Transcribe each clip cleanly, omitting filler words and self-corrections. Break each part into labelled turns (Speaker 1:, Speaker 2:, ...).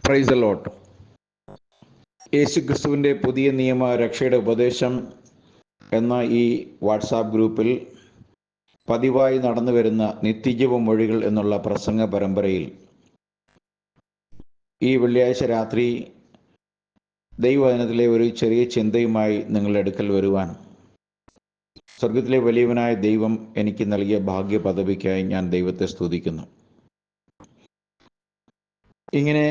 Speaker 1: Praise the Lord. യേശുക്രിസ്തുവിൻ്റെ പുതിയ നിയമ രക്ഷയുടെ ഉപദേശം എന്ന ഈ വാട്സാപ്പ് ഗ്രൂപ്പിൽ പതിവായി നടന്നു വരുന്ന നിത്യജീവ മൊഴികൾ എന്നുള്ള പ്രസംഗ പരമ്പരയിൽ ഈ വെള്ളിയാഴ്ച രാത്രി ദൈവവചനത്തിലെ ഒരു ചെറിയ ചിന്തയുമായി നിങ്ങളുടെ അടുക്കൽ വരുവാൻ സ്വർഗത്തിലെ വലിയവനായ ദൈവം എനിക്ക് നൽകിയ ഭാഗ്യ പദവിക്കായി ഞാൻ ദൈവത്തെ സ്തുതിക്കുന്നു. ഇങ്ങനെ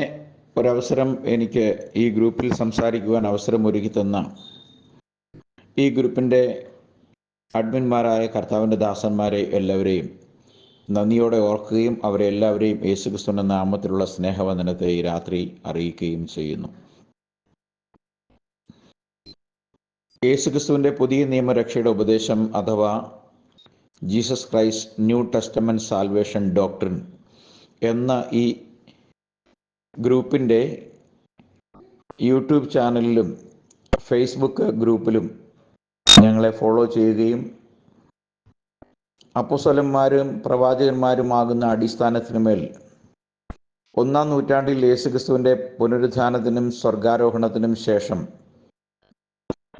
Speaker 1: ഒരവസരം എനിക്ക് ഈ ഗ്രൂപ്പിൽ സംസാരിക്കുവാൻ അവസരമൊരുക്കി തന്ന ഈ ഗ്രൂപ്പിൻ്റെ അഡ്മിന്മാരായ കർത്താവിൻ്റെ ദാസന്മാരെ എല്ലാവരെയും നന്ദിയോടെ ഓർക്കുകയും അവരെ എല്ലാവരെയും യേശുക്രിസ്തുവിൻ്റെ നാമത്തിലുള്ള സ്നേഹവന്ദനത്തെ ഈ രാത്രി അറിയിക്കുകയും ചെയ്യുന്നു. യേശുക്രിസ്തുവിൻ്റെ പുതിയ നിയമരക്ഷയുടെ ഉപദേശം അഥവാ Jesus Christ new testament salvation doctrine എന്ന ഈ ഗ്രൂപ്പിൻ്റെ യൂട്യൂബ് ചാനലിലും ഫേസ്ബുക്ക് ഗ്രൂപ്പിലും ഞങ്ങളെ ഫോളോ ചെയ്യുകയും അപ്പോസ്തലന്മാരും പ്രവാചകന്മാരുമാകുന്ന അടിസ്ഥാനത്തിനുമേൽ 1-ാം നൂറ്റാണ്ടിൽ യേശുക്രിസ്തുവിൻ്റെ പുനരുത്ഥാനത്തിനും സ്വർഗാരോഹണത്തിനും ശേഷം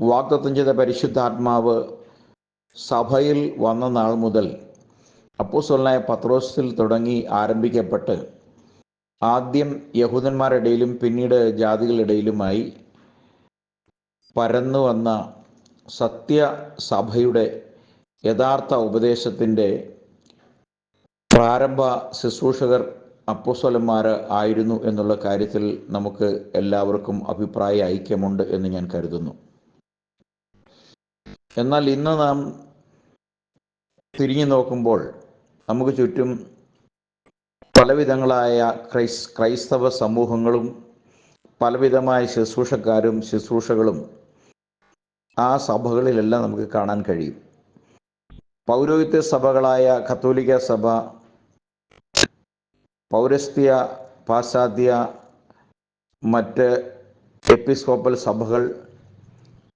Speaker 1: വാഗ്ദത്തം ചെയ്ത പരിശുദ്ധാത്മാവ് സഭയിൽ വന്ന നാൾ മുതൽ അപ്പോസ്തലനായ പത്രോസിൽ തുടങ്ങി ആരംഭിക്കപ്പെട്ട് ആദ്യം യഹൂദന്മാരുടെ ഇടയിലും പിന്നീട് ജാതികളുടെ പരന്നു വന്ന സത്യസഭയുടെ യഥാർത്ഥ ഉപദേശത്തിൻ്റെ പ്രാരംഭ ശുശ്രൂഷകർ അപ്പോസ്തലന്മാർ ആയിരുന്നു എന്നുള്ള കാര്യത്തിൽ നമുക്ക് എല്ലാവർക്കും അഭിപ്രായ ഐക്യമുണ്ട് എന്ന് ഞാൻ കരുതുന്നു. എന്നാൽ ഇന്ന് നാം തിരിഞ്ഞു നോക്കുമ്പോൾ നമുക്ക് ചുറ്റും പലവിധങ്ങളായ ക്രൈസ്തവ സമൂഹങ്ങളും പലവിധമായ ശുശ്രൂഷകളും ആ സഭകളിലെല്ലാം നമുക്ക് കാണാൻ കഴിയും. പൗരോഹിത്യ സഭകളായ കത്തോലിക്ക സഭ, പൗരസ്ത്യ പാശ്ചാത്യ മറ്റ് എപ്പിസ്കോപ്പൽ സഭകൾ,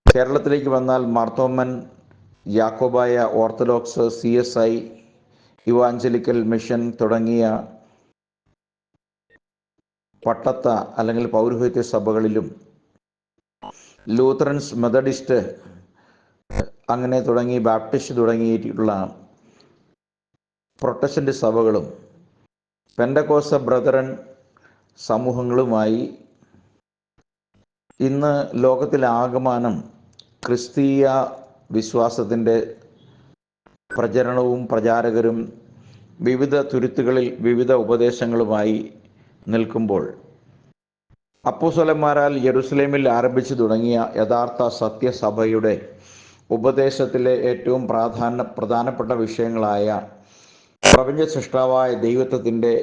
Speaker 1: കേരളത്തിലേക്ക് വന്നാൽ Marthoman, Yakobaya, orthodox, CSI, evangelical mission തുടങ്ങിയ പട്ടത്ത അല്ലെങ്കിൽ പൗരോഹിത്യ സഭകളിലും ലൂത്രൻസ്, മെത്തഡിസ്റ്റ് അങ്ങനെ തുടങ്ങി ബാപ്റ്റിസ്റ്റ് തുടങ്ങിയിട്ടുള്ള പ്രൊട്ടസ്റ്റന്റ് സഭകളും പെന്തക്കോസ്ത ബ്രദറൻ സമൂഹങ്ങളുമായി ഇന്ന് ലോകത്തിലാകമാനം ക്രിസ്തീയ വിശ്വാസത്തിൻ്റെ പ്രചരണവും പ്രചാരകരും വിവിധ തുരുത്തുകളിൽ വിവിധ ഉപദേശങ്ങളുമായി നിൽക്കുമ്പോൾ അപ്പോസ്തലന്മാരാൽ യെരുസലേമിൽ ആരംഭിച്ചു തുടങ്ങിയ യഥാർത്ഥ സത്യസഭയുടെ ഉപദേശത്തിലെ ഏറ്റവും പ്രധാനപ്പെട്ട വിഷയങ്ങളായ പ്രപഞ്ച സൃഷ്ടാവായ ദൈവത്വത്തിൻ്റെ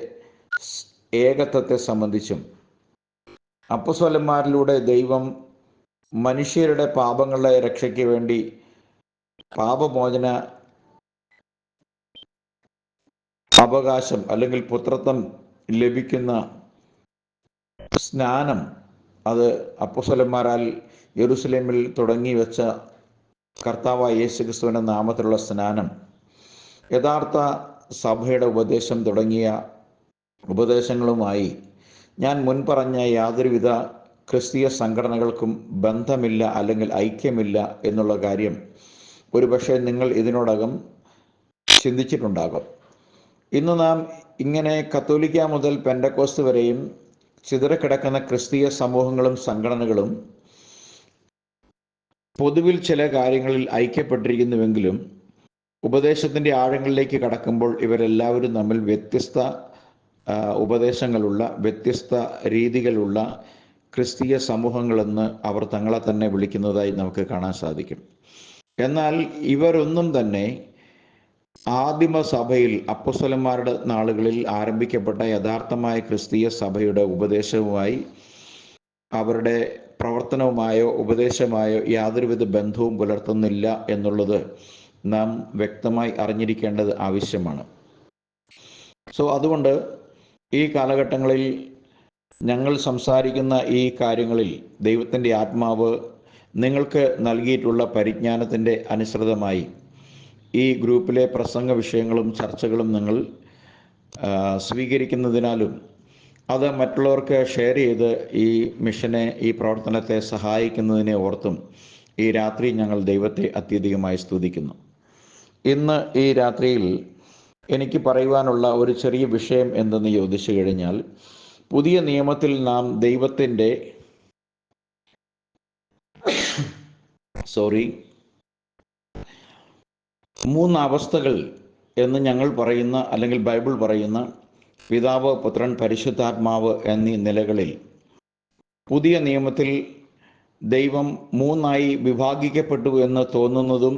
Speaker 1: ഏകത്വത്തെ സംബന്ധിച്ചും അപ്പോസ്തലന്മാരിലൂടെ ദൈവം മനുഷ്യരുടെ പാപങ്ങളുടെ രക്ഷയ്ക്ക് വേണ്ടി പാപമോചന അവകാശം അല്ലെങ്കിൽ പുത്രത്വം ലഭിക്കുന്ന സ്നാനം, അത് അപ്പോസ്തലന്മാരാൽ യെരുസലേമിൽ തുടങ്ങി വെച്ച കർത്താവായ യേശുക്രിസ്തുവിൻ്റെ നാമത്തിലുള്ള സ്നാനം, യഥാർത്ഥ സഭയുടെ ഉപദേശം തുടങ്ങിയ ഉപദേശങ്ങളുമായി ഞാൻ മുൻപറഞ്ഞ യാതൊരുവിധ ക്രിസ്തീയ സംഘടനകൾക്കും ബന്ധമില്ല അല്ലെങ്കിൽ ഐക്യമില്ല എന്നുള്ള കാര്യം ഒരുപക്ഷെ നിങ്ങൾ ഇതിനോടകം ചിന്തിച്ചിട്ടുണ്ടാകും. ഇന്ന് നാം ഇങ്ങനെ കത്തോലിക്ക മുതൽ പെന്തക്കോസ്ത് വരെയും ചിതറിക്കിടക്കുന്ന ക്രിസ്തീയ സമൂഹങ്ങളും സംഘടനകളും പൊതുവിൽ ചില കാര്യങ്ങളിൽ ഐക്യപ്പെട്ടിരിക്കുന്നുവെങ്കിലും ഉപദേശത്തിൻ്റെ ആഴങ്ങളിലേക്ക് കടക്കുമ്പോൾ ഇവരെല്ലാവരും തമ്മിൽ വ്യത്യസ്ത ഉപദേശങ്ങളുള്ള, വ്യത്യസ്ത രീതികളുള്ള ക്രിസ്തീയ സമൂഹങ്ങളെന്ന് അവർ തങ്ങളെ തന്നെ വിളിക്കുന്നതായി നമുക്ക് കാണാൻ സാധിക്കും. എന്നാൽ ഇവരൊന്നും തന്നെ ആദിമ സഭയിൽ അപ്പോസ്തലന്മാരുടെ നാളുകളിൽ ആരംഭിക്കപ്പെട്ട യഥാർത്ഥമായ ക്രിസ്തീയ സഭയുടെ ഉപദേശവുമായി അവരുടെ പ്രവർത്തനവുമായോ ഉപദേശമായോ യാതൊരുവിധ ബന്ധവും പുലർത്തുന്നില്ല എന്നുള്ളത് നാം വ്യക്തമായി അറിഞ്ഞിരിക്കേണ്ടത് ആവശ്യമാണ്. അതുകൊണ്ട് ഈ കാലഘട്ടങ്ങളിൽ ഞങ്ങൾ സംസാരിക്കുന്ന ഈ കാര്യങ്ങളിൽ ദൈവത്തിൻ്റെ ആത്മാവ് നിങ്ങൾക്ക് നൽകിയിട്ടുള്ള പരിജ്ഞാനത്തിൻ്റെ അനുസൃതമായി ഈ ഗ്രൂപ്പിലെ പ്രസംഗ വിഷയങ്ങളും ചർച്ചകളും നിങ്ങൾ സ്വീകരിക്കുന്നതിനാലും അത് മറ്റുള്ളവർക്ക് ഷെയർ ചെയ്ത് ഈ മിഷനെ, ഈ പ്രവർത്തനത്തെ സഹായിക്കുന്നതിനെ ഓർത്തും ഈ രാത്രി ഞങ്ങൾ ദൈവത്തെ അത്യധികമായി സ്തുതിക്കുന്നു. ഇന്ന് ഈ രാത്രിയിൽ എനിക്ക് പറയുവാനുള്ള ഒരു ചെറിയ വിഷയം എന്തെന്ന് ചോദിച്ചു കഴിഞ്ഞാൽ, പുതിയ നിയമത്തിൽ നാം ദൈവത്തിൻ്റെ മൂന്ന് അവസ്ഥകൾ എന്ന് ഞങ്ങൾ പറയുന്ന, അല്ലെങ്കിൽ ബൈബിൾ പറയുന്ന പിതാവ്, പുത്രൻ, പരിശുദ്ധാത്മാവ് എന്നീ നിലകളിൽ പുതിയ നിയമത്തിൽ ദൈവം മൂന്നായി വിഭാഗിക്കപ്പെട്ടു എന്ന് തോന്നുന്നതും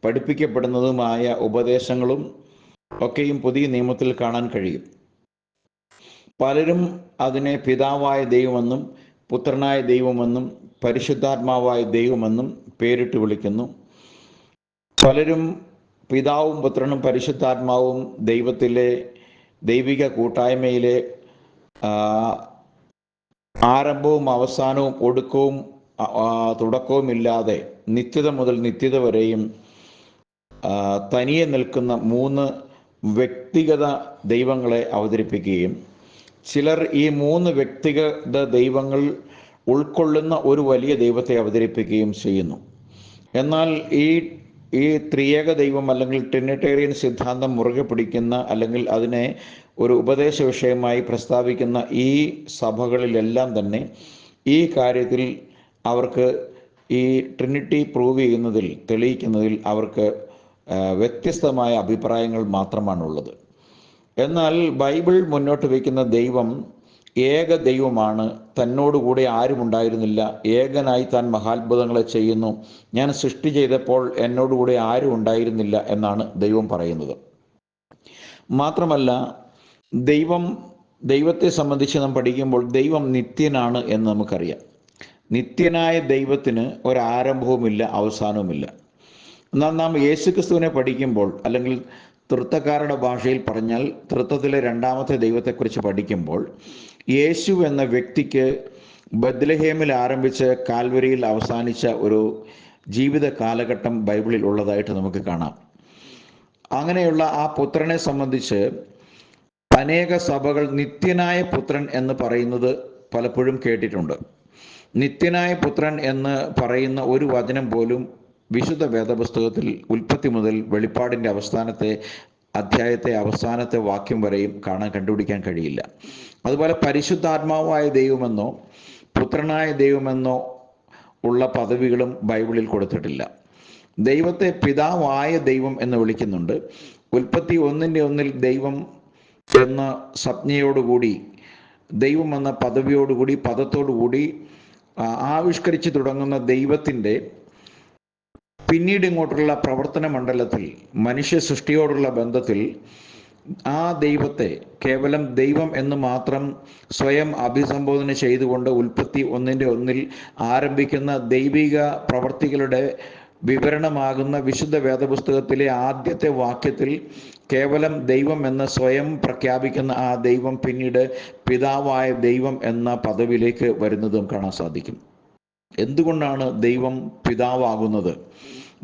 Speaker 1: പഠിപ്പിക്കപ്പെടുന്നതുമായ ഉപദേശങ്ങളും ഒക്കെയും പുതിയ നിയമത്തിൽ കാണാൻ കഴിയും. പലരും അതിനെ പിതാവായ ദൈവമെന്നും പുത്രനായ ദൈവമെന്നും പരിശുദ്ധാത്മാവായ ദൈവമെന്നും പേരിട്ട് വിളിക്കുന്നു. പലരും പിതാവും പുത്രനും പരിശുദ്ധാത്മാവും ദൈവത്തിലെ ദൈവിക കൂട്ടായ്മയിലെ ആരംഭവും അവസാനവും ഒടുക്കവും തുടക്കവുമില്ലാതെ നിത്യത മുതൽ നിത്യത വരെയും തനിയെ നിൽക്കുന്ന മൂന്ന് വ്യക്തിഗത ദൈവങ്ങളെ അവതരിപ്പിക്കുകയും, ചിലർ ഈ മൂന്ന് വ്യക്തിഗത ദൈവങ്ങൾ ഉൾക്കൊള്ളുന്ന ഒരു വലിയ ദൈവത്തെ അവതരിപ്പിക്കുകയും ചെയ്യുന്നു. എന്നാൽ ഈ ത്രിയേക ദൈവം അല്ലെങ്കിൽ ട്രിനിറ്റേറിയൻ സിദ്ധാന്തം മുറുകെ പിടിക്കുന്ന, അല്ലെങ്കിൽ അതിനെ ഒരു ഉപദേശ വിഷയമായി പ്രസ്താവിക്കുന്ന ഈ സഭകളിലെല്ലാം തന്നെ ഈ കാര്യത്തിൽ അവർക്ക് ഈ ട്രിനിറ്റി പ്രൂവ് ചെയ്യുന്നതിൽ, തെളിയിക്കുന്നതിൽ അവർക്ക് വ്യത്യസ്തമായ അഭിപ്രായങ്ങൾ മാത്രമാണുള്ളത്. എന്നാൽ ബൈബിൾ മുന്നോട്ട് വയ്ക്കുന്ന ദൈവം ഏക ദൈവമാണ്. തന്നോടുകൂടെ ആരുമുണ്ടായിരുന്നില്ല, ഏകനായി താൻ മഹാത്ഭുതങ്ങളെ ചെയ്യുന്നു. ഞാൻ സൃഷ്ടി ചെയ്തപ്പോൾ എന്നോടുകൂടെ ആരും ഉണ്ടായിരുന്നില്ല എന്നാണ് ദൈവം പറയുന്നത്. മാത്രമല്ല, ദൈവത്തെ സംബന്ധിച്ച് നാം പഠിക്കുമ്പോൾ ദൈവം നിത്യനാണ് എന്ന് നമുക്കറിയാം. നിത്യനായ ദൈവത്തിന് ഒരാരംഭവുമില്ല, അവസാനവുമില്ല. എന്നാൽ നാം യേശുക്രിസ്തുവിനെ പഠിക്കുമ്പോൾ, അല്ലെങ്കിൽ തൃത്വക്കാരുടെ ഭാഷയിൽ പറഞ്ഞാൽ തൃത്വത്തിലെ രണ്ടാമത്തെ ദൈവത്തെക്കുറിച്ച് പഠിക്കുമ്പോൾ, യേശു എന്ന വ്യക്തിക്ക് ബത്ലഹേമിൽ ആരംഭിച്ച് കാൽവരിയിൽ അവസാനിച്ച ഒരു ജീവിത കാലഘട്ടം ബൈബിളിൽ ഉള്ളതായിട്ട് നമുക്ക് കാണാം. അങ്ങനെയുള്ള ആ പുത്രനെ സംബന്ധിച്ച് അനേക സഭകൾ നിത്യനായ പുത്രൻ എന്ന് പറയുന്നത് പലപ്പോഴും കേട്ടിട്ടുണ്ട്. നിത്യനായ പുത്രൻ എന്ന് പറയുന്ന ഒരു വചനം പോലും വിശുദ്ധ വേദപുസ്തകത്തിൽ ഉൽപ്പത്തി മുതൽ വെളിപ്പാടിൻ്റെ അവസാനത്തെ അധ്യായത്തെ അവസാനത്തെ വാക്യം വരെയും കണ്ടുപിടിക്കാൻ കഴിയില്ല. അതുപോലെ പരിശുദ്ധാത്മാവായ ദൈവമെന്നോ പുത്രനായ ദൈവമെന്നോ ഉള്ള പദവികളും ബൈബിളിൽ കൊടുത്തിട്ടില്ല. ദൈവത്തെ പിതാവായ ദൈവം എന്ന് വിളിക്കുന്നുണ്ട്. ഉൽപ്പത്തി 1:1 ദൈവം എന്ന സംജ്ഞയോടുകൂടി, ദൈവം എന്ന പദവിയോടുകൂടി, പദത്തോടുകൂടി ആവിഷ്കരിച്ച് തുടങ്ങുന്ന ദൈവത്തിൻ്റെ പിന്നീട് ഇങ്ങോട്ടുള്ള പ്രവർത്തന മണ്ഡലത്തിൽ, മനുഷ്യ സൃഷ്ടിയോടുള്ള ബന്ധത്തിൽ ആ ദൈവത്തെ കേവലം ദൈവം എന്ന് മാത്രം സ്വയം അഭിസംബോധന ചെയ്തുകൊണ്ട് ഉൽപ്പത്തി 1:1 ആരംഭിക്കുന്ന ദൈവിക പ്രവർത്തികളുടെ വിവരണമാകുന്ന വിശുദ്ധ വേദപുസ്തകത്തിലെ ആദ്യത്തെ വാക്യത്തിൽ കേവലം ദൈവം എന്ന് സ്വയം പ്രഖ്യാപിക്കുന്ന ആ ദൈവം പിന്നീട് പിതാവായ ദൈവം എന്ന പദവിയിലേക്ക് വരുന്നതും കാണാൻ സാധിക്കും. എന്തുകൊണ്ടാണ് ദൈവം പിതാവാകുന്നത്?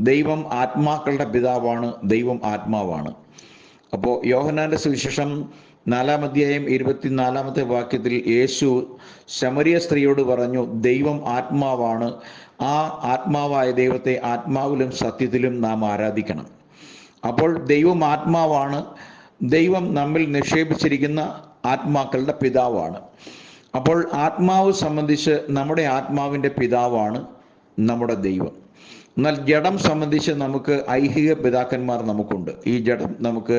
Speaker 1: ദൈവം ആത്മാക്കളുടെ പിതാവാണ്, ദൈവം ആത്മാവാണ്. അപ്പോൾ യോഹന്നാന്റെ സുവിശേഷം 4-ാം അധ്യായം 24-ാമത്തെ വാക്യത്തിൽ യേശു ശമരിയ സ്ത്രീയോട് പറഞ്ഞു, ദൈവം ആത്മാവാണ്, ആ ആത്മാവായ ദൈവത്തെ ആത്മാവിലും സത്യത്തിലും നാം ആരാധിക്കണം. അപ്പോൾ ദൈവം ആത്മാവാണ്, ദൈവം നമ്മിൽ നിക്ഷേപിച്ചിരിക്കുന്ന ആത്മാക്കളുടെ പിതാവാണ്. അപ്പോൾ ആത്മാവ് സംബന്ധിച്ച് നമ്മുടെ ആത്മാവിൻ്റെ പിതാവാണ് നമ്മുടെ ദൈവം. എന്നാൽ ജഡം സംബന്ധിച്ച് നമുക്ക് ഐഹിക പിതാക്കന്മാർ നമുക്കുണ്ട്. ഈ ജഡം നമുക്ക്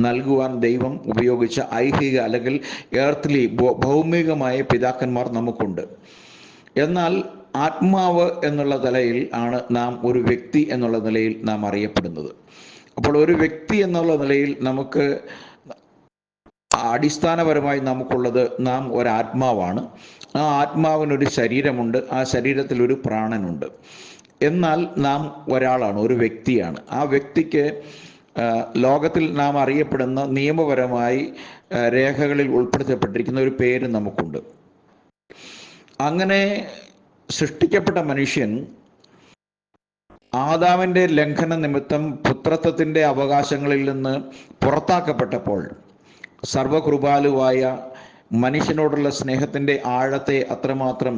Speaker 1: നൽകുവാൻ ദൈവം ഉപയോഗിച്ച ഐഹിക, അല്ലെങ്കിൽ എർത്ത് ഭൗമികമായ പിതാക്കന്മാർ നമുക്കുണ്ട്. എന്നാൽ ആത്മാവ് എന്നുള്ള നിലയിൽ ആണ് നാം ഒരു വ്യക്തി എന്നുള്ള നിലയിൽ നാം അറിയപ്പെടുന്നത്. അപ്പോൾ ഒരു വ്യക്തി എന്നുള്ള നിലയിൽ നമുക്ക് അടിസ്ഥാനപരമായി നമുക്കുള്ളത്, നാം ഒരാത്മാവാണ്. ആ ആത്മാവിനൊരു ശരീരമുണ്ട്, ആ ശരീരത്തിൽ ഒരു പ്രാണനുണ്ട്. എന്നാൽ നാം ഒരാളാണ്, ഒരു വ്യക്തിയാണ്. ആ വ്യക്തിക്ക് ലോകത്തിൽ നാം അറിയപ്പെടുന്ന നിയമപരമായി രേഖകളിൽ ഉൾപ്പെടുത്തപ്പെട്ടിരിക്കുന്ന ഒരു പേര് നമുക്കുണ്ട്. അങ്ങനെ സൃഷ്ടിക്കപ്പെട്ട മനുഷ്യൻ ആദാമിൻ്റെ ലംഘന നിമിത്തം പുത്രത്വത്തിൻ്റെ അവകാശങ്ങളിൽ നിന്ന് പുറത്താക്കപ്പെട്ടപ്പോൾ സർവകൃപാലുവായ മനുഷ്യനോടുള്ള സ്നേഹത്തിൻ്റെ ആഴത്തെ അത്രമാത്രം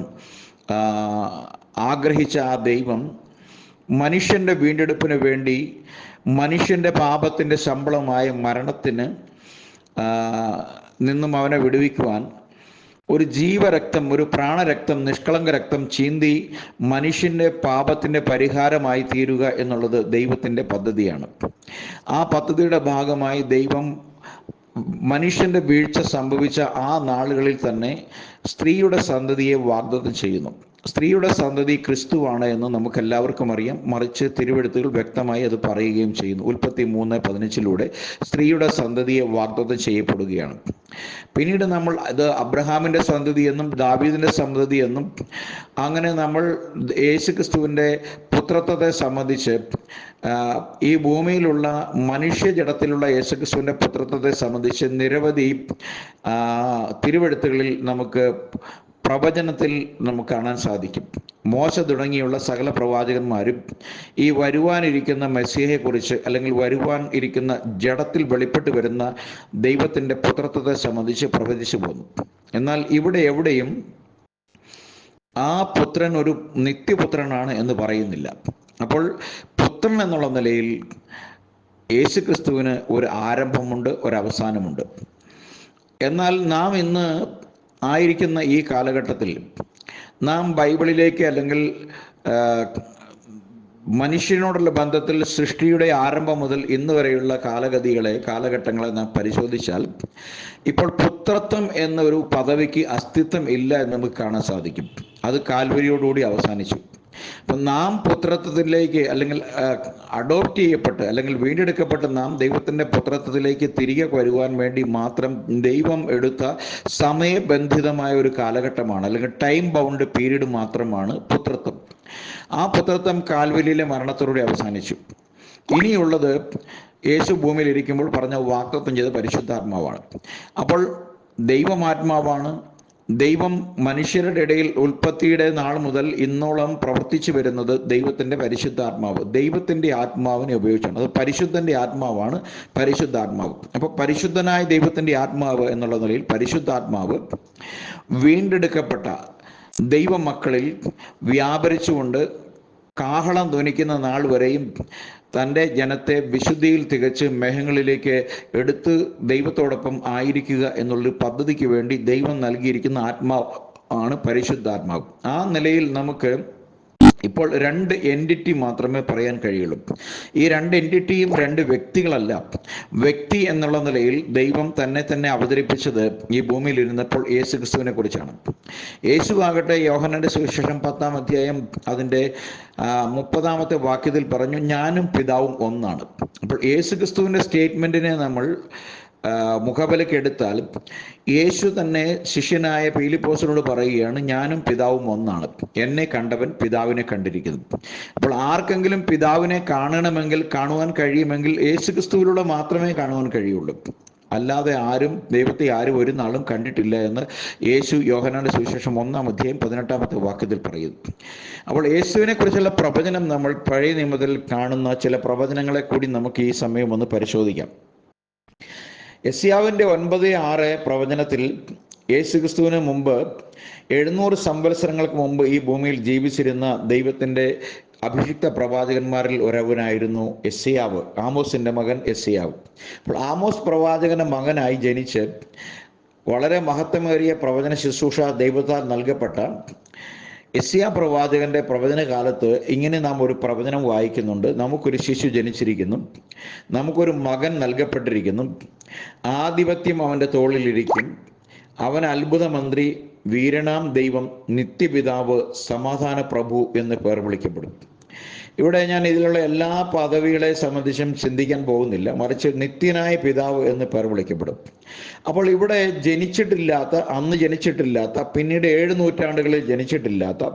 Speaker 1: ആഗ്രഹിച്ച ആ ദൈവം മനുഷ്യൻ്റെ വീണ്ടെടുപ്പിന് വേണ്ടി മനുഷ്യൻ്റെ പാപത്തിൻ്റെ ശമ്പളമായ മരണത്തിന് നിന്നും അവനെ വിടുവിക്കുവാൻ ഒരു ജീവരക്തം, ഒരു പ്രാണരക്തം, നിഷ്കളങ്ക രക്തം ചീന്തി മനുഷ്യൻ്റെ പാപത്തിൻ്റെ പരിഹാരമായി തീരുക എന്നുള്ളത് ദൈവത്തിൻ്റെ പദ്ധതിയാണ്. ആ പദ്ധതിയുടെ ഭാഗമായി ദൈവം മനുഷ്യൻ്റെ വീഴ്ച സംഭവിച്ച ആ നാളുകളിൽ തന്നെ സ്ത്രീയുടെ സന്തതിയെ വാഗ്ദത്തം ചെയ്യുന്നു. സ്ത്രീയുടെ സന്തതി ക്രിസ്തുവാണ് എന്ന് നമുക്കെല്ലാവർക്കും അറിയാം. മറിച്ച് തിരുവെഴുത്തുകൾ വ്യക്തമായി അത് പറയുകയും ചെയ്യുന്നു. ഉൽപ്പത്തി 3:15 സ്ത്രീയുടെ സന്തതിയെ വാഗ്ദത്തം ചെയ്യപ്പെടുകയാണ്. പിന്നീട് നമ്മൾ ഇത് അബ്രഹാമിൻ്റെ സന്തതി എന്നും ദാവീദിൻ്റെ സന്തതി എന്നും അങ്ങനെ നമ്മൾ യേശുക്രിസ്തുവിൻ്റെ പുത്രത്വത്തെ സംബന്ധിച്ച് ഈ ഭൂമിയിലുള്ള മനുഷ്യജടത്തിലുള്ള യേശുക്രിസ്തുവിൻ്റെ പുത്രത്വത്തെ സംബന്ധിച്ച് നിരവധി തിരുവെഴുത്തുകളിൽ നമുക്ക് പ്രവചനത്തിൽ നമുക്ക് കാണാൻ സാധിക്കും. മോശ തുടങ്ങിയുള്ള സകല പ്രവാചകന്മാരും ഈ വരുവാനിരിക്കുന്ന മെസ്സിഹയെക്കുറിച്ച് അല്ലെങ്കിൽ വരുവാൻ ഇരിക്കുന്ന ജഡത്തിൽ വെളിപ്പെട്ട് വരുന്ന ദൈവത്തിൻ്റെ പുത്രത്വത്തെ സംബന്ധിച്ച് പ്രവചിച്ചു പോന്നു. എന്നാൽ ഇവിടെ എവിടെയും ആ പുത്രൻ ഒരു നിത്യപുത്രനാണ് എന്ന് പറയുന്നില്ല. അപ്പോൾ പുത്രൻ എന്നുള്ള നിലയിൽ യേശുക്രിസ്തുവിന് ഒരു ആരംഭമുണ്ട്, ഒരവസാനമുണ്ട്. എന്നാൽ നാം ഇന്ന് ആയിരിക്കുന്ന ഈ കാലഘട്ടത്തിൽ നാം ബൈബിളിലേക്ക് അല്ലെങ്കിൽ മനുഷ്യനോടുള്ള ബന്ധത്തിൽ സൃഷ്ടിയുടെ ആരംഭം മുതൽ ഇന്ന് വരെയുള്ള കാലഘട്ടങ്ങളെ നാം പരിശോധിച്ചാൽ ഇപ്പോൾ പുത്രത്വം എന്നൊരു പദവിക്ക് അസ്തിത്വം ഇല്ല എന്ന് നമുക്ക് കാണാൻ സാധിക്കും. അത് കാൽവരിയോടുകൂടി അവസാനിച്ചു. അപ്പം നാം പുത്രത്വത്തിലേക്ക് അല്ലെങ്കിൽ അഡോപ്റ്റ് ചെയ്യപ്പെട്ട് അല്ലെങ്കിൽ വീണ്ടെടുക്കപ്പെട്ട് നാം ദൈവത്തിൻ്റെ പുത്രത്വത്തിലേക്ക് തിരികെ വരുവാൻ വേണ്ടി മാത്രം ദൈവം എടുത്ത സമയബന്ധിതമായ ഒരു കാലഘട്ടമാണ്, അല്ലെങ്കിൽ ടൈം ബൗണ്ട് പീരീഡ് മാത്രമാണ് പുത്രത്വം. ആ പുത്രത്വം കാൽവരിയിലെ മരണത്തോടെ അവസാനിച്ചു. ഇനിയുള്ളത് യേശു ഭൂമിയിൽ ഇരിക്കുമ്പോൾ പറഞ്ഞ വാഗ്ദത്തം ചെയ്ത പരിശുദ്ധാത്മാവാണ്. അപ്പോൾ ദൈവമാത്മാവാണ്. ദൈവം മനുഷ്യരുടെ ഇടയിൽ ഉൽപ്പത്തിയുടെ നാൾ മുതൽ ഇന്നോളം പ്രവർത്തിച്ചു വരുന്നത് ദൈവത്തിൻ്റെ പരിശുദ്ധാത്മാവ്. ദൈവത്തിൻ്റെ ആത്മാവിനെ ഉപയോഗിച്ചാണ്. അത് പരിശുദ്ധൻ്റെ ആത്മാവാണ് പരിശുദ്ധാത്മാവ്. അപ്പോൾ പരിശുദ്ധനായ ദൈവത്തിൻ്റെ ആത്മാവ് എന്നുള്ള നിലയിൽ പരിശുദ്ധാത്മാവ് വീണ്ടെടുക്കപ്പെട്ട ദൈവമക്കളിൽ വ്യാപരിച്ചുകൊണ്ട് കാഹളം ധ്വനിക്കുന്ന നാൾ വരെയും തൻ്റെ ജനത്തെ വിശുദ്ധിയിൽ തികച്ച് മേഘങ്ങളിലേക്ക് എടുത്ത് ദൈവത്തോടൊപ്പം ആയിരിക്കുക എന്നുള്ളൊരു പദ്ധതിക്ക് വേണ്ടി ദൈവം നൽകിയിരിക്കുന്ന ആത്മാവ് ആണ് പരിശുദ്ധാത്മാവ്. ആ നിലയിൽ നമുക്ക് ഇപ്പോൾ 2 എൻറ്റിറ്റി മാത്രമേ പറയാൻ കഴിയുള്ളൂ. ഈ 2 എൻറ്റിറ്റിയും 2 വ്യക്തികളല്ല. വ്യക്തി എന്നുള്ള നിലയിൽ ദൈവം തന്നെ അവതരിപ്പിച്ചത് ഈ ഭൂമിയിൽ ഇരുന്നപ്പോൾ യേശുക്രിസ്തുവിനെ കുറിച്ചാണ്. യേശു ആകട്ടെ യോഹന്നാന്റെ സുവിശേഷം 10-ാം അധ്യായം അതിൻ്റെ 30-ാമത്തെ വാക്യത്തിൽ പറഞ്ഞു, ഞാനും പിതാവും ഒന്നാണ്. അപ്പോൾ യേശുക്രിസ്തുവിൻ്റെ സ്റ്റേറ്റ്മെൻറ്റിനെ നമ്മൾ മുഖവിലക്കെടുത്താൽ യേശു തന്നെ ശിഷ്യനായ പീലിപ്പോസിനോട് പറയുകയാണ്, ഞാനും പിതാവും ഒന്നാണ്, എന്നെ കണ്ടവൻ പിതാവിനെ കണ്ടിരിക്കുന്നു. അപ്പോൾ ആർക്കെങ്കിലും പിതാവിനെ കാണുവാൻ കഴിയുമെങ്കിൽ യേശുക്രിസ്തുവിലൂടെ മാത്രമേ കാണുവാൻ കഴിയുള്ളൂ. അല്ലാതെ ദൈവത്തെ ആരും ഒരു നാളും കണ്ടിട്ടില്ല എന്ന് യേശു യോഹന്നാന്റെ സുവിശേഷം 1-ാം അധ്യായം 18-ാമത്തെ വാക്യത്തിൽ പറയുന്നു. അപ്പോൾ യേശുവിനെ കുറിച്ചുള്ള പ്രവചനം നമ്മൾ പഴയ നിയമത്തിൽ കാണുന്ന ചില പ്രവചനങ്ങളെ കൂടി നമുക്ക് ഈ സമയം ഒന്ന് പരിശോധിക്കാം. യെശയ്യാവിൻ്റെ 9:6 പ്രവചനത്തിൽ യേശുക്രിസ്തുവിന് മുമ്പ് 700 സംവത്സരങ്ങൾക്ക് മുമ്പ് ഈ ഭൂമിയിൽ ജീവിച്ചിരുന്ന ദൈവത്തിൻ്റെ അഭിഷിക്ത പ്രവാചകന്മാരിൽ ഒരുവനായിരുന്നു യെശയ്യാവ്, ആമോസിൻ്റെ മകൻ യെശയ്യാവ്. അപ്പോൾ ആമോസ് പ്രവാചകന്റെ മകനായി ജനിച്ച് വളരെ മഹത്വമേറിയ പ്രവചന ശുശ്രൂഷ ദൈവത്താൽ നൽകപ്പെട്ട യെശയ്യാ പ്രവാചകന്റെ പ്രവചന കാലത്ത് ഇങ്ങനെ നാം ഒരു പ്രവചനം വായിക്കുന്നുണ്ട്. നമുക്കൊരു ശിശു ജനിച്ചിരിക്കുന്നു, നമുക്കൊരു മകൻ നൽകപ്പെട്ടിരിക്കുന്നു, ആധിപത്യം അവൻ്റെ തോളിലിരിക്കും, അവൻ അത്ഭുത മന്ത്രി, വീരനാം ദൈവം, നിത്യപിതാവ്, സമാധാന പ്രഭു എന്ന് പേർ വിളിക്കപ്പെടും. ഇവിടെ ഞാൻ ഇതിലുള്ള എല്ലാ പദവികളെ സംബന്ധിച്ചും ചിന്തിക്കാൻ പോകുന്നില്ല, മറിച്ച് നിത്യനായ പിതാവ് എന്ന് പേർ വിളിക്കപ്പെടും. അപ്പോൾ ഇവിടെ അന്ന് ജനിച്ചിട്ടില്ലാത്ത, പിന്നീട് 7 നൂറ്റാണ്ടുകളിൽ ജനിച്ചിട്ടില്ലാത്ത,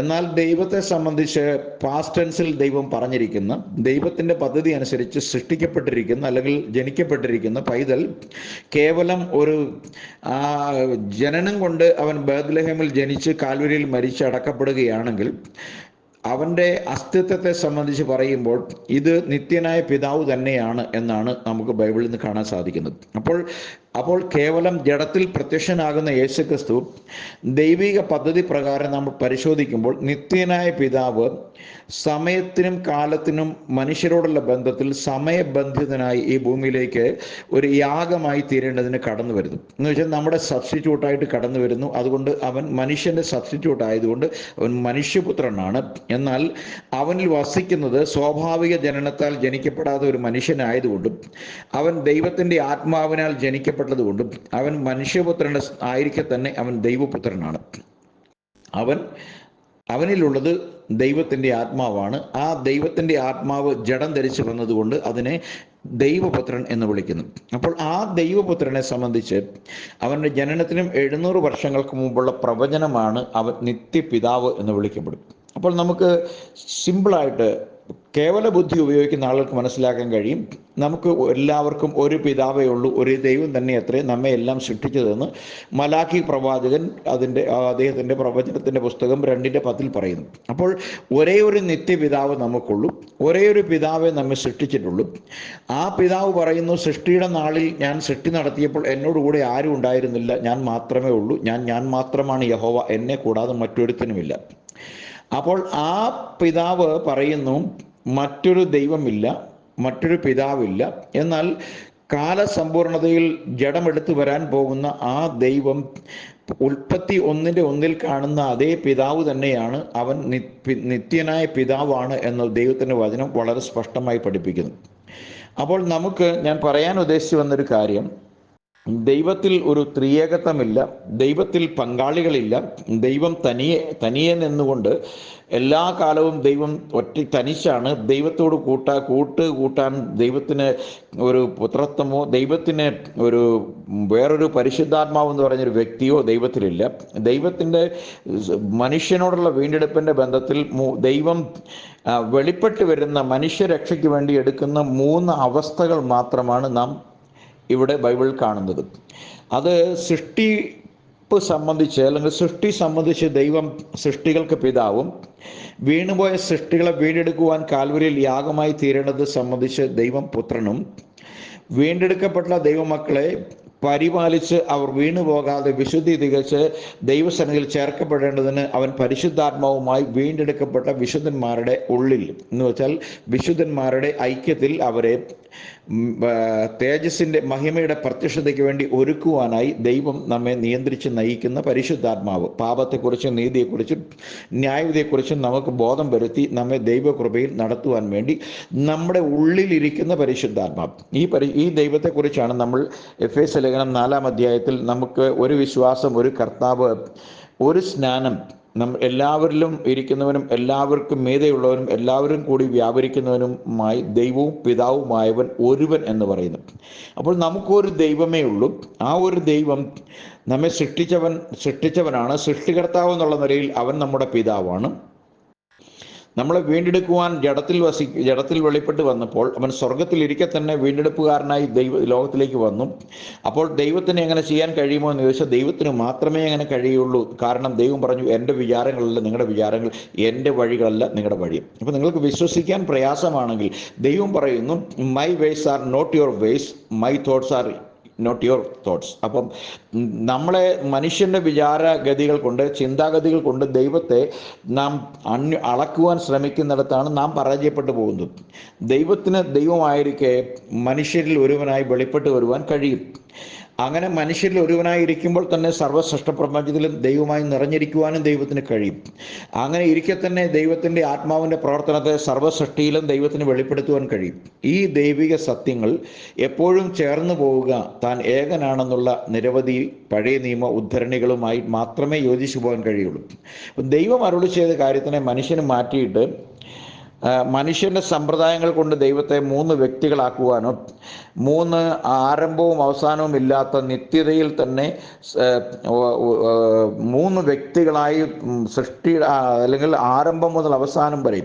Speaker 1: എന്നാൽ ദൈവത്തെ സംബന്ധിച്ച് പാസ്റ്റ് ടെൻസിൽ ദൈവം പറഞ്ഞിരിക്കുന്ന, ദൈവത്തിൻ്റെ പദ്ധതി അനുസരിച്ച് സൃഷ്ടിക്കപ്പെട്ടിരിക്കുന്ന അല്ലെങ്കിൽ ജനിക്കപ്പെട്ടിരിക്കുന്ന പൈതൽ കേവലം ഒരു ജനനം കൊണ്ട് അവൻ ബേത്ലഹേമിൽ ജനിച്ച് കാൽവരിയിൽ മരിച്ച് അടക്കപ്പെടുകയാണെങ്കിൽ അവൻ്റെ അസ്തിത്വത്തെ സംബന്ധിച്ച് പറയുമ്പോൾ ഇത് നിത്യനായ പിതാവ് തന്നെയാണ് എന്നാണ് നമുക്ക് ബൈബിളിൽ നിന്ന് കാണാൻ സാധിക്കുന്നത്. അപ്പോൾ അപ്പോൾ കേവലം ജഡത്തിൽ പ്രത്യക്ഷനാകുന്ന യേശുക്രിസ്തു ദൈവിക പദ്ധതി പ്രകാരം നമ്മൾ പരിശോധിക്കുമ്പോൾ നിത്യനായ പിതാവ് സമയത്തിനും കാലത്തിനും മനുഷ്യരോടുള്ള ബന്ധത്തിൽ സമയബന്ധിതനായി ഈ ഭൂമിയിലേക്ക് ഒരു യാഗമായി തീരേണ്ടതിന് കടന്നു വരുന്നു. എന്ന് വെച്ചാൽ നമ്മുടെ സബ്സ്റ്റിറ്റ്യൂട്ടായിട്ട് കടന്നു വരുന്നു. അതുകൊണ്ട് അവൻ മനുഷ്യൻ്റെ സബ്സ്റ്റിറ്റ്യൂട്ട് ആയതുകൊണ്ട് അവൻ മനുഷ്യപുത്രനാണ്. എന്നാൽ അവനിൽ വസിക്കുന്നത് സ്വാഭാവിക ജനനത്താൽ ജനിക്കപ്പെടാത്ത ഒരു മനുഷ്യനായതുകൊണ്ടും അവൻ ദൈവത്തിൻ്റെ ആത്മാവിനാൽ ജനിക്കപ്പെട്ടതുകൊണ്ടും അവൻ മനുഷ്യപുത്രൻ്റെ ആയിരിക്കെ തന്നെ അവൻ ദൈവപുത്രനാണ്. അവനിലുള്ളത് ദൈവത്തിൻ്റെ ആത്മാവാണ്. ആ ദൈവത്തിൻ്റെ ആത്മാവ് ജഡം ധരിച്ചു വന്നതുകൊണ്ട് അതിനെ ദൈവപുത്രൻ എന്ന് വിളിക്കുന്നു. അപ്പോൾ ആ ദൈവപുത്രനെ സംബന്ധിച്ച് അവൻ്റെ ജനനത്തിനും 700 വർഷങ്ങൾക്ക് മുമ്പുള്ള പ്രവചനമാണ് അവൻ നിത്യപിതാവ് എന്ന് വിളിക്കപ്പെടും. അപ്പോൾ നമുക്ക് സിമ്പിളായിട്ട് കേവല ബുദ്ധി ഉപയോഗിക്കുന്ന ആളുകൾക്ക് മനസ്സിലാക്കാൻ കഴിയും, നമുക്ക് എല്ലാവർക്കും ഒരു പിതാവേ ഉള്ളൂ, ഒരു ദൈവം തന്നെ അത്രേ നമ്മെ എല്ലാം സൃഷ്ടിച്ചതെന്ന് മലാക്കി പ്രവാചകൻ അദ്ദേഹത്തിൻ്റെ പ്രവചനത്തിൻ്റെ പുസ്തകം 2:10 പറയുന്നു. അപ്പോൾ ഒരേ ഒരു നിത്യപിതാവ് നമുക്കുള്ളൂ, ഒരേ ഒരു പിതാവെ നമ്മെ സൃഷ്ടിച്ചിട്ടുള്ളൂ. ആ പിതാവ് പറയുന്നു, സൃഷ്ടിയുടെ നാളിൽ ഞാൻ സൃഷ്ടി നടത്തിയപ്പോൾ എന്നോടുകൂടെ ആരും ഉണ്ടായിരുന്നില്ല, ഞാൻ മാത്രമേ ഉള്ളൂ, ഞാൻ മാത്രമാണ് യഹോവ, എന്നെ കൂടാതെ മറ്റൊരുത്തനുമില്ല. അപ്പോൾ ആ പിതാവ് പറയുന്നു, മറ്റൊരു ദൈവമില്ല, മറ്റൊരു പിതാവില്ല. എന്നാൽ കാലസമ്പൂർണതയിൽ ജഡമെടുത്തു വരാൻ പോകുന്ന ആ ദൈവം ഉൽപ്പത്തി 1:1 കാണുന്ന അതേ പിതാവ് തന്നെയാണ്. അവൻ നിത്യനായ പിതാവാണ് എന്ന് ദൈവത്തിൻ്റെ വചനം വളരെ സ്പഷ്ടമായി പഠിപ്പിക്കുന്നു. അപ്പോൾ ഞാൻ പറയാൻ ഉദ്ദേശിച്ചു വന്നൊരു കാര്യം, ദൈവത്തിൽ ഒരു ത്രിയേകത്വമില്ല, ദൈവത്തിൽ പങ്കാളികളില്ല. ദൈവം തനിയെ നിന്നുകൊണ്ട് എല്ലാ കാലവും ദൈവം തനിച്ചാണ്. ദൈവത്തോട് കൂട്ടാൻ ദൈവത്തിന് ഒരു പുത്രത്വമോ ദൈവത്തിന് ഒരു വേറൊരു പരിശുദ്ധാത്മാവ് എന്ന് പറഞ്ഞൊരു വ്യക്തിയോ ദൈവത്തിലില്ല. ദൈവത്തിൻ്റെ മനുഷ്യനോടുള്ള വീണ്ടെടുപ്പിൻ്റെ ബന്ധത്തിൽ ദൈവം വെളിപ്പെട്ട് വരുന്ന മനുഷ്യരക്ഷയ്ക്ക് വേണ്ടി എടുക്കുന്ന 3 അവസ്ഥകൾ മാത്രമാണ് നാം ഇവിടെ ബൈബിളിൽ കാണുന്നത്. അത് സൃഷ്ടിപ്പ് സംബന്ധിച്ച് അല്ലെങ്കിൽ സൃഷ്ടി സംബന്ധിച്ച് ദൈവം സൃഷ്ടികൾക്ക് പിതാവും, വീണുപോയ സൃഷ്ടികളെ വീണ്ടെടുക്കുവാൻ കാൽവരിയിൽ യാഗമായി തീരേണ്ടത് സംബന്ധിച്ച് ദൈവം പുത്രനും, വീണ്ടെടുക്കപ്പെട്ട ദൈവമക്കളെ പരിപാലിച്ച് അവർ വീണുപോകാതെ വിശുദ്ധി തികച്ച് ദൈവസന്നിധിയിൽ ചേർക്കപ്പെടേണ്ടതിന് അവൻ പരിശുദ്ധാത്മാവുമായി വീണ്ടെടുക്കപ്പെട്ട വിശുദ്ധന്മാരുടെ ഉള്ളിൽ, എന്ന് വെച്ചാൽ വിശുദ്ധന്മാരുടെ ഐക്യത്തിൽ അവരെ തേജസ്സിൻ്റെ മഹിമയുടെ പ്രത്യക്ഷതയ്ക്ക് വേണ്ടി ഒരുക്കുവാനായി ദൈവം നമ്മെ നിയന്ത്രിച്ച് നയിക്കുന്ന പരിശുദ്ധാത്മാവ് ഈ നീതിയെക്കുറിച്ചും ന്യായവിധിയെക്കുറിച്ചും നമുക്ക് ബോധം വരുത്തി നമ്മെ ദൈവകൃപയിൽ നടത്തുവാൻ വേണ്ടി നമ്മുടെ ഉള്ളിലിരിക്കുന്ന പരിശുദ്ധാത്മാവ്. ഈ ദൈവത്തെക്കുറിച്ചാണ് നമ്മൾ എഫേസ്യ ലേഖനം 4-ാം അധ്യായത്തിൽ നമുക്ക് ഒരു വിശ്വാസം, ഒരു കർത്താവ്, ഒരു സ്നാനം, എല്ലാവരിലും ഇരിക്കുന്നവനും എല്ലാവർക്കും മീതെയുള്ളവനും എല്ലാവരും കൂടി വ്യാപരിക്കുന്നവനുമായി ദൈവവും പിതാവുമായവൻ ഒരുവൻ എന്ന് പറയുന്നു. അപ്പോൾ നമുക്കൊരു ദൈവമേ ഉള്ളൂ. ആ ഒരു ദൈവം നമ്മെ സൃഷ്ടിച്ചവനാണ്. സൃഷ്ടികർത്താവ് എന്നുള്ള നിലയിൽ അവൻ നമ്മുടെ പിതാവാണ്. നമ്മളെ വീണ്ടെടുക്കുവാൻ ജഡത്തിൽ വെളിപ്പെട്ട് വന്നപ്പോൾ അവൻ സ്വർഗത്തിലിരിക്കെ തന്നെ വീണ്ടെടുപ്പുകാരനായി ലോകത്തിലേക്ക് വന്നു. അപ്പോൾ ദൈവത്തിന് എങ്ങനെ ചെയ്യാൻ കഴിയുമോ എന്ന് ചോദിച്ചാൽ ദൈവത്തിന് മാത്രമേ അങ്ങനെ കഴിയുള്ളൂ. കാരണം ദൈവം പറഞ്ഞു, എൻ്റെ വിചാരങ്ങളല്ല നിങ്ങളുടെ വിചാരങ്ങൾ, എൻ്റെ വഴികളല്ല നിങ്ങളുടെ വഴി. അപ്പോൾ നിങ്ങൾക്ക് വിശ്വസിക്കാൻ പ്രയാസമാണെങ്കിൽ ദൈവം പറയുന്നു, my ways are not your ways, my thoughts are not your thoughts. അപ്പം നമ്മളെ മനുഷ്യൻ്റെ വിചാരഗതികൾ കൊണ്ട്, ചിന്താഗതികൾ കൊണ്ട് ദൈവത്തെ നാം അളക്കുവാൻ ശ്രമിക്കുന്നിടത്താണ് നാം പരാജയപ്പെട്ടു പോകുന്നത്. ദൈവത്തിന് ദൈവമായിരിക്കെ മനുഷ്യരിൽ ഒരുവനായി വെളിപ്പെട്ട് വരുവാൻ കഴിയും. അങ്ങനെ മനുഷ്യരിൽ ഒരുവനായിരിക്കുമ്പോൾ തന്നെ സർവ്വസൃഷ്ടപ്രപഞ്ചത്തിലും ദൈവമായി നിറഞ്ഞിരിക്കുവാനും ദൈവത്തിന് കഴിയും. അങ്ങനെ ഇരിക്കെ തന്നെ ദൈവത്തിൻ്റെ ആത്മാവിൻ്റെ പ്രവർത്തനത്തെ സർവ്വസൃഷ്ടിയിലും ദൈവത്തിന് വെളിപ്പെടുത്തുവാൻ കഴിയും. ഈ ദൈവിക സത്യങ്ങൾ എപ്പോഴും ചേർന്ന് പോവുക താൻ ഏകനാണെന്നുള്ള നിരവധി പഴയ നിയമ ഉദ്ധരണികളുമായി മാത്രമേ യോജിച്ചു പോകാൻ കഴിയുള്ളൂ. ദൈവം അരുളി ചെയ്ത കാര്യത്തിനെ മനുഷ്യന് മാറ്റിയിട്ട് മനുഷ്യൻ്റെ സമ്പ്രദായങ്ങൾ കൊണ്ട് ദൈവത്തെ 3 വ്യക്തികളാക്കുവാനോ 3 ആരംഭവും അവസാനവും ഇല്ലാത്ത നിത്യതയിൽ തന്നെ 3 വ്യക്തികളായി അല്ലെങ്കിൽ ആരംഭം മുതൽ അവസാനം വരെ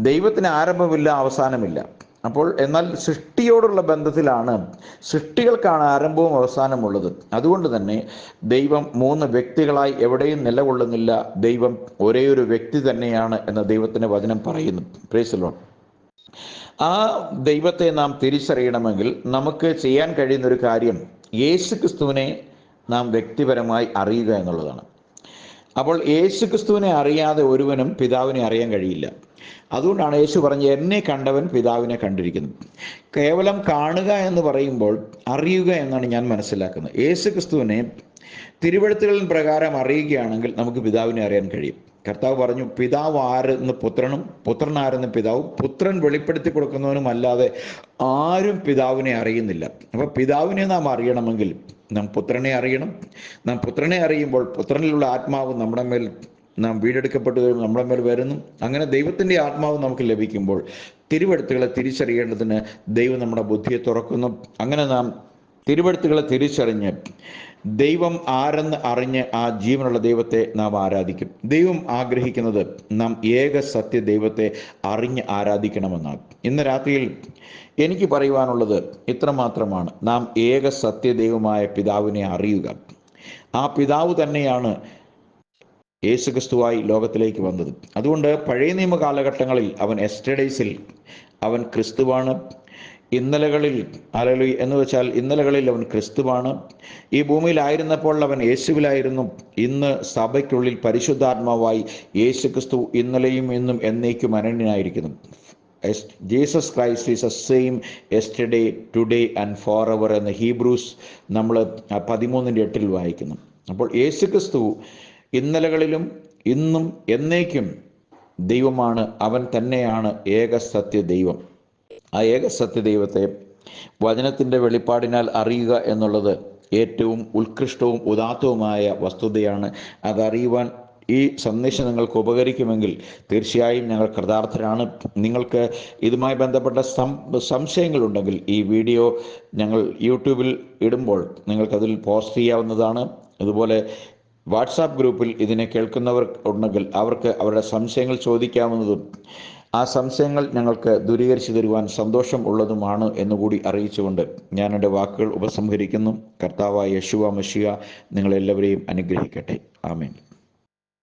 Speaker 1: ദൈവത്തിന് ആരംഭമില്ല, അവസാനമില്ല. അപ്പോൾ എന്നാൽ സൃഷ്ടിയോടുള്ള ബന്ധത്തിലാണ്, സൃഷ്ടികൾക്കാണ് ആരംഭവും അവസാനമുള്ളത്. അതുകൊണ്ട് തന്നെ ദൈവം 3 വ്യക്തികളായി എവിടെയും നിലകൊള്ളുന്നില്ല. ദൈവം ഒരേ ഒരു വ്യക്തി തന്നെയാണ് എന്ന് ദൈവത്തിൻ്റെ വചനം പറയുന്നു. Praise the Lord. ആ ദൈവത്തെ നാം തിരിച്ചറിയണമെങ്കിൽ നമുക്ക് ചെയ്യാൻ കഴിയുന്നൊരു കാര്യം യേശുക്രിസ്തുവിനെ നാം വ്യക്തിപരമായി അറിയുക എന്നുള്ളതാണ്. അപ്പോൾ യേശുക്രിസ്തുവിനെ അറിയാതെ ഒരുവനും പിതാവിനെ അറിയാൻ കഴിയില്ല. അതുകൊണ്ടാണ് യേശു പറഞ്ഞ എന്നെ കണ്ടവൻ പിതാവിനെ കണ്ടിരിക്കുന്നു. കേവലം കാണുക എന്ന് പറയുമ്പോൾ അറിയുക എന്നാണ് ഞാൻ മനസ്സിലാക്കുന്നത്. യേശുക്രിസ്തുവിനെ തിരുവെഴുത്തുകളിൻ പ്രകാരം അറിയുകയാണെങ്കിൽ നമുക്ക് പിതാവിനെ അറിയാൻ കഴിയും. കർത്താവ് പറഞ്ഞു, പിതാവ് ആരെന്ന് പുത്രനും പുത്രൻ ആരെന്ന് പിതാവും പുത്രൻ വെളിപ്പെടുത്തി കൊടുക്കുന്നവനും അല്ലാതെ ആരും പിതാവിനെ അറിയുന്നില്ല. അപ്പോൾ പിതാവിനെ നാം അറിയണമെങ്കിൽ നാം പുത്രനെ അറിയണം. നാം പുത്രനെ അറിയുമ്പോൾ പുത്രനിലുള്ള ആത്മാവ് നമ്മുടെ മേൽ നാം വീണ്ടെടുക്കപ്പെട്ടു നമ്മുടെ മേൽ വരുന്നു. അങ്ങനെ ദൈവത്തിൻ്റെ ആത്മാവ് നമുക്ക് ലഭിക്കുമ്പോൾ തിരുവെഴുത്തുകളെ തിരിച്ചറിയേണ്ടതിന് ദൈവം നമ്മുടെ ബുദ്ധിയെ തുറക്കുന്നു. അങ്ങനെ നാം തിരുവെഴുത്തുകളെ തിരിച്ചറിഞ്ഞ് ദൈവം ആരെന്ന് അറിഞ്ഞ് ആ ജീവനുള്ള ദൈവത്തെ നാം ആരാധിക്കും. ദൈവം ആഗ്രഹിക്കുന്നത് നാം ഏക സത്യ ദൈവത്തെ അറിഞ്ഞ് ആരാധിക്കണമെന്നാണ്. ഇന്ന് രാത്രിയിൽ എനിക്ക് പറയുവാനുള്ളത് ഇത്രമാത്രമാണ്. നാം ഏക സത്യ ദൈവമായ പിതാവിനെ അറിയുക. ആ പിതാവ് തന്നെയാണ് യേശുക്രിസ്തുവായി ലോകത്തിലേക്ക് വന്നത്. അതുകൊണ്ട് പഴയ നിയമ കാലഘട്ടങ്ങളിൽ അവൻ എസ്റ്റർഡേയ്സിൽ അവൻ ക്രിസ്തുവാണ്. ഇന്നലകളിൽ ഹല്ലേലൂയ എന്ന് വെച്ചാൽ ഇന്നലകളിൽ അവൻ ക്രിസ്തുവാണ്. ഈ ഭൂമിയിലായിരുന്നപ്പോൾ അവൻ യേശുവിലായിരുന്നു. ഇന്ന് സഭയ്ക്കുള്ളിൽ പരിശുദ്ധാത്മാവായി യേശുക്രിസ്തു ഇന്നലെയും ഇന്നും എന്നേക്കും അനന്യനായിരിക്കുന്നു. Jesus Christ is the same yesterday today and for ever എന്ന ഹീബ്രൂസ് നമ്മൾ 13:8 വായിക്കുന്നു. അപ്പോൾ യേശുക്രിസ്തു ഇന്നലകളിലും ഇന്നും എന്നേക്കും ദൈവമാണ്. അവൻ തന്നെയാണ് ഏക സത്യ ദൈവം. ആ ഏക സത്യ ദൈവത്തെ വചനത്തിൻ്റെ വെളിപ്പാടിനാൽ അറിയുക എന്നുള്ളത് ഏറ്റവും ഉത്കൃഷ്ടവും ഉദാത്തവുമായ വസ്തുതയാണ്. അതറിയുവാൻ ഈ സന്ദേശം നിങ്ങൾക്ക് ഉപകരിക്കുമെങ്കിൽ തീർച്ചയായും ഞങ്ങൾ കൃതാർത്ഥരാണ്. നിങ്ങൾക്ക് ഇതുമായി ബന്ധപ്പെട്ട സംശയങ്ങളുണ്ടെങ്കിൽ ഈ വീഡിയോ ഞങ്ങൾ യൂട്യൂബിൽ ഇടുമ്പോൾ നിങ്ങൾക്കതിൽ പോസ്റ്റ് ചെയ്യാവുന്നതാണ്. അതുപോലെ വാട്സാപ്പ് ഗ്രൂപ്പിൽ ഇതിനെ കേൾക്കുന്നവർ ഉണ്ടെങ്കിൽ അവർക്ക് അവരുടെ സംശയങ്ങൾ ചോദിക്കാവുന്നതും ആ സംശയങ്ങൾ ഞങ്ങൾക്ക് ദൂരീകരിച്ചു തരുവാൻ സന്തോഷം ഉള്ളതുമാണ് എന്നുകൂടി അറിയിച്ചുകൊണ്ട് ഞാൻ എൻ്റെ വാക്കുകൾ ഉപസംഹരിക്കുന്നു. കർത്താവായ യേശുവ മശിഹ നിങ്ങളെല്ലാവരെയും അനുഗ്രഹിക്കട്ടെ. ആമേൻ.